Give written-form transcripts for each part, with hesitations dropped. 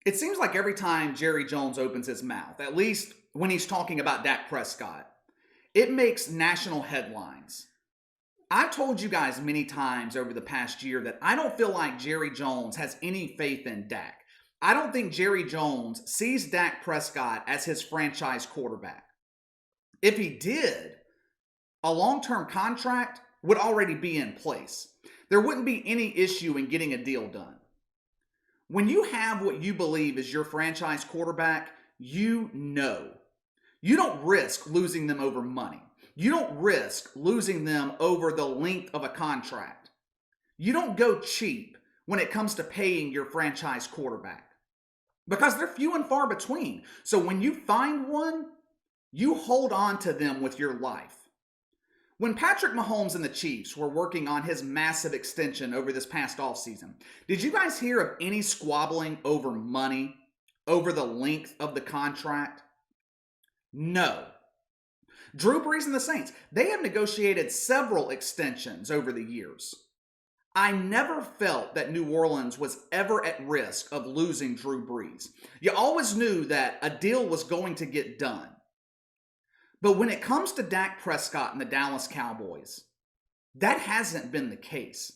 It seems like every time Jerry Jones opens his mouth, at least when he's talking about Dak Prescott, it makes national headlines. I've told you guys many times over the past year that I don't feel like Jerry Jones has any faith in Dak. I don't think Jerry Jones sees Dak Prescott as his franchise quarterback. If he did, a long term contract would already be in place. There wouldn't be any issue in getting a deal done. When you have what you believe is your franchise quarterback, you know. You don't risk losing them over money. You don't risk losing them over the length of a contract. You don't go cheap when it comes to paying your franchise quarterback because they're few and far between. So when you find one, you hold on to them with your life. When Patrick Mahomes and the Chiefs were working on his massive extension over this past offseason, did you guys hear of any squabbling over money, over the length of the contract? No. Drew Brees and the Saints, they have negotiated several extensions over the years. I never felt that New Orleans was ever at risk of losing Drew Brees. You always knew that a deal was going to get done. But when it comes to Dak Prescott and the Dallas Cowboys, that hasn't been the case.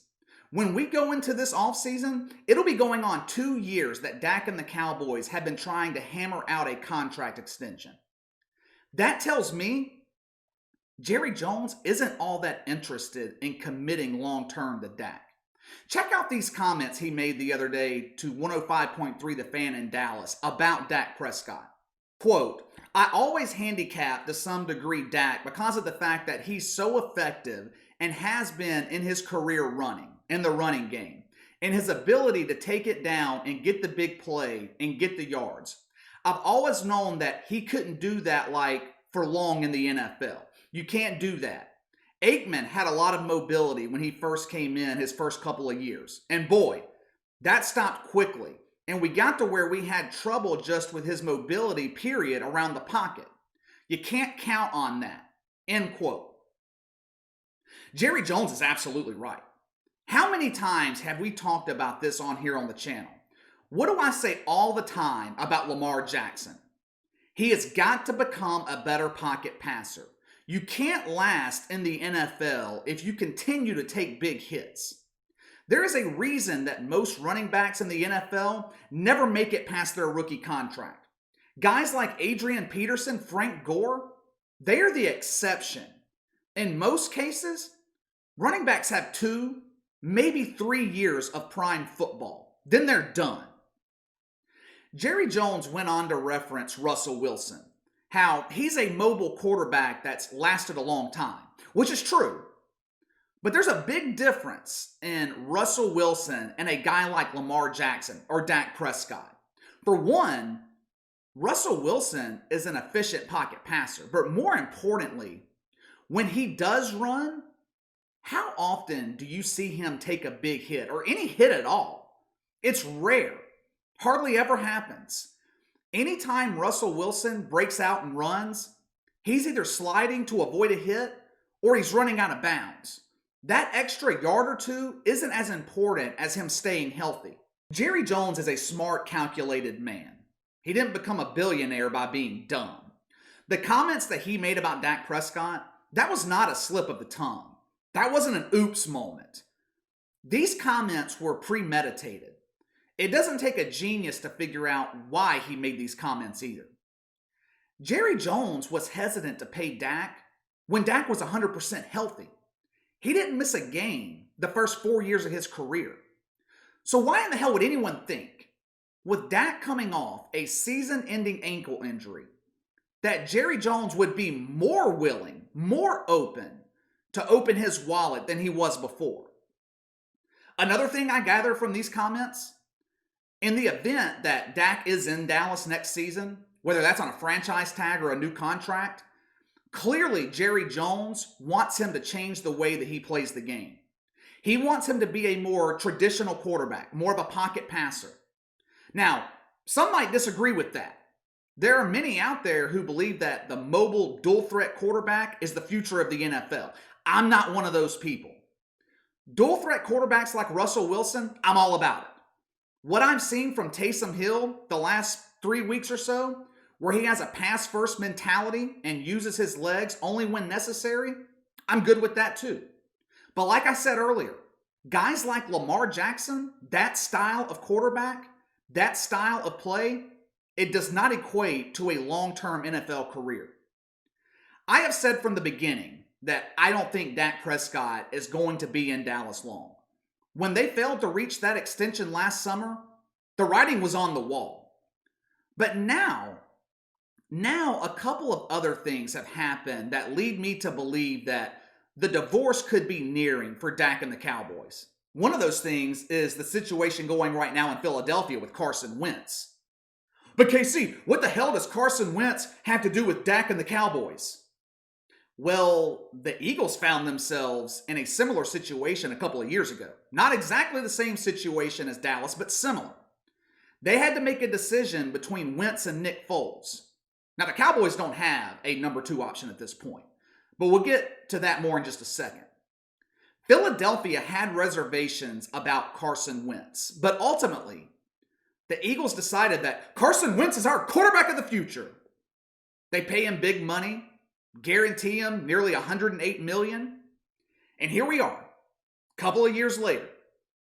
When we go into this offseason, it'll be going on 2 years that Dak and the Cowboys have been trying to hammer out a contract extension. That tells me Jerry Jones isn't all that interested in committing long-term to Dak. Check out these comments he made the other day to 105.3 The Fan in Dallas about Dak Prescott. Quote, I always handicap to some degree Dak because of the fact that he's so effective and has been in his career running, in the running game, and his ability to take it down and get the big play and get the yards. I've always known that he couldn't do that for long in the NFL. You can't do that. Aikman had a lot of mobility when he first came in his first couple of years. And boy, that stopped quickly. And we got to where we had trouble just with his mobility, period, around the pocket. You can't count on that. End quote. Jerry Jones is absolutely right. How many times have we talked about this on here on the channel? What do I say all the time about Lamar Jackson? He has got to become a better pocket passer. You can't last in the NFL if you continue to take big hits. There is a reason that most running backs in the NFL never make it past their rookie contract. Guys like Adrian Peterson, Frank Gore, they are the exception. In most cases, running backs have 2, maybe 3 years of prime football. Then they're done. Jerry Jones went on to reference Russell Wilson, how he's a mobile quarterback that's lasted a long time, which is true. But there's a big difference in Russell Wilson and a guy like Lamar Jackson or Dak Prescott. For one, Russell Wilson is an efficient pocket passer. But more importantly, when he does run, how often do you see him take a big hit or any hit at all? It's rare. Hardly ever happens. Anytime Russell Wilson breaks out and runs, he's either sliding to avoid a hit or he's running out of bounds. That extra yard or two isn't as important as him staying healthy. Jerry Jones is a smart, calculated man. He didn't become a billionaire by being dumb. The comments that he made about Dak Prescott, that was not a slip of the tongue. That wasn't an oops moment. These comments were premeditated. It doesn't take a genius to figure out why he made these comments either. Jerry Jones was hesitant to pay Dak when Dak was 100% healthy. He didn't miss a game the first 4 years of his career. So why in the hell would anyone think, with Dak coming off a season-ending ankle injury, that Jerry Jones would be more willing, more open to open his wallet than he was before? Another thing I gather from these comments, in the event that Dak is in Dallas next season, whether that's on a franchise tag or a new contract, clearly Jerry Jones wants him to change the way that he plays the game. He wants him to be a more traditional quarterback, more of a pocket passer. Now, some might disagree with that. There are many out there who believe that the mobile dual threat quarterback is the future of the NFL. I'm not one of those people. Dual threat quarterbacks like Russell Wilson, I'm all about it. What I'm seeing from Taysom Hill the last 3 weeks or so, where he has a pass-first mentality and uses his legs only when necessary, I'm good with that too. But like I said earlier, guys like Lamar Jackson, that style of quarterback, that style of play, it does not equate to a long-term NFL career. I have said from the beginning that I don't think Dak Prescott is going to be in Dallas long. When they failed to reach that extension last summer, the writing was on the wall. But now a couple of other things have happened that lead me to believe that the divorce could be nearing for Dak and the Cowboys. One of those things is the situation going right now in Philadelphia with Carson Wentz. But KC, what the hell does Carson Wentz have to do with Dak and the Cowboys? Well, the Eagles found themselves in a similar situation a couple of years ago. Not exactly the same situation as Dallas, but similar. They had to make a decision between Wentz and Nick Foles. Now, the Cowboys don't have a number 2 option at this point, but we'll get to that more in just a second. Philadelphia had reservations about Carson Wentz, but ultimately, the Eagles decided that Carson Wentz is our quarterback of the future. They pay him big money, guarantee him nearly $108 million, and here we are, a couple of years later,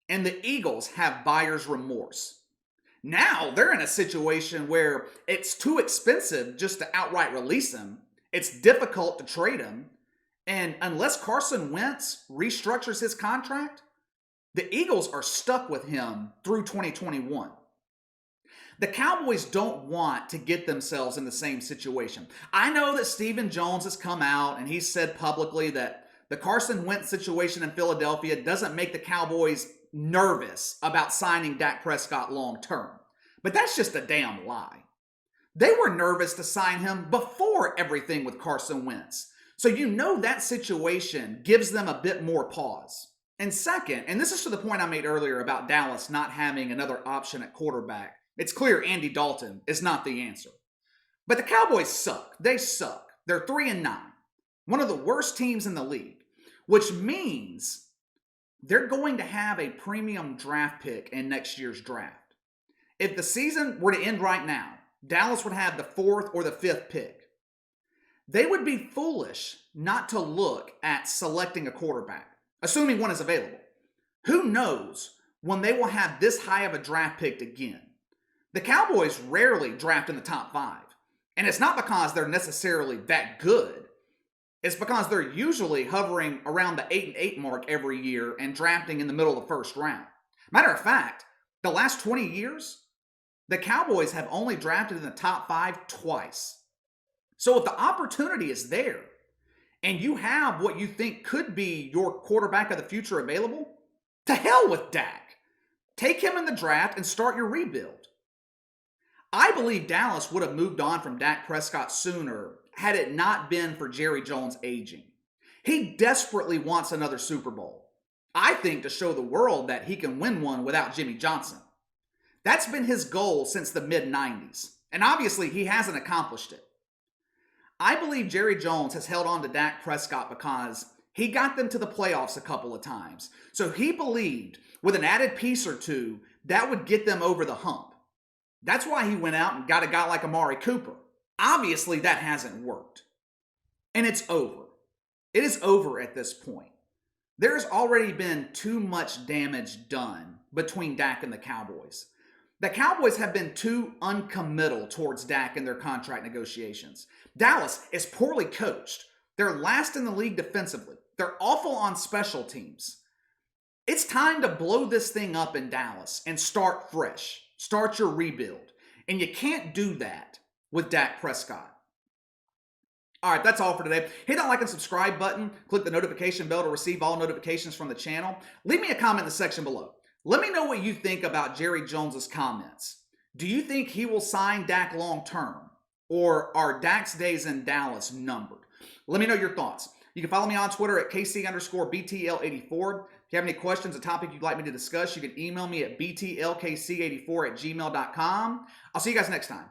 and the Eagles have buyer's remorse. Now they're in a situation where it's too expensive just to outright release him. It's difficult to trade him. And unless Carson Wentz restructures his contract, the Eagles are stuck with him through 2021. The Cowboys don't want to get themselves in the same situation. I know that Stephen Jones has come out and he's said publicly that the Carson Wentz situation in Philadelphia doesn't make the Cowboys nervous about signing Dak Prescott long term. But that's just a damn lie. They were nervous to sign him before everything with Carson Wentz. So you know that situation gives them a bit more pause. And second, and this is to the point I made earlier about Dallas not having another option at quarterback, it's clear Andy Dalton is not the answer. But the Cowboys suck. They suck. They're 3-9. One of the worst teams in the league, which means they're going to have a premium draft pick in next year's draft. If the season were to end right now, Dallas would have the 4th or the 5th pick. They would be foolish not to look at selecting a quarterback, assuming one is available. Who knows when they will have this high of a draft pick again? The Cowboys rarely draft in the top 5. And it's not because they're necessarily that good. It's because they're usually hovering around the 8-8 mark every year and drafting in the middle of the first round. Matter of fact, the last 20 years, the Cowboys have only drafted in the top 5 twice. So if the opportunity is there, and you have what you think could be your quarterback of the future available, to hell with Dak. Take him in the draft and start your rebuild. I believe Dallas would have moved on from Dak Prescott sooner had it not been for Jerry Jones aging. He desperately wants another Super Bowl. I think to show the world that he can win one without Jimmy Johnson. That's been his goal since the mid-90s, and obviously he hasn't accomplished it. I believe Jerry Jones has held on to Dak Prescott because he got them to the playoffs a couple of times. So he believed with an added piece or two, that would get them over the hump. That's why he went out and got a guy like Amari Cooper. Obviously, that hasn't worked. And it's over. It is over at this point. There's already been too much damage done between Dak and the Cowboys. The Cowboys have been too uncommittal towards Dak in their contract negotiations. Dallas is poorly coached. They're last in the league defensively. They're awful on special teams. It's time to blow this thing up in Dallas and start fresh. Start your rebuild. And you can't do that with Dak Prescott. All right, that's all for today. Hit that like and subscribe button. Click the notification bell to receive all notifications from the channel. Leave me a comment in the section below. Let me know what you think about Jerry Jones's comments. Do you think he will sign Dak long term? Or are Dak's days in Dallas numbered? Let me know your thoughts. You can follow me on Twitter at KC_BTL84. If you have any questions, a topic you'd like me to discuss, you can email me at btlkc84@gmail.com. I'll see you guys next time.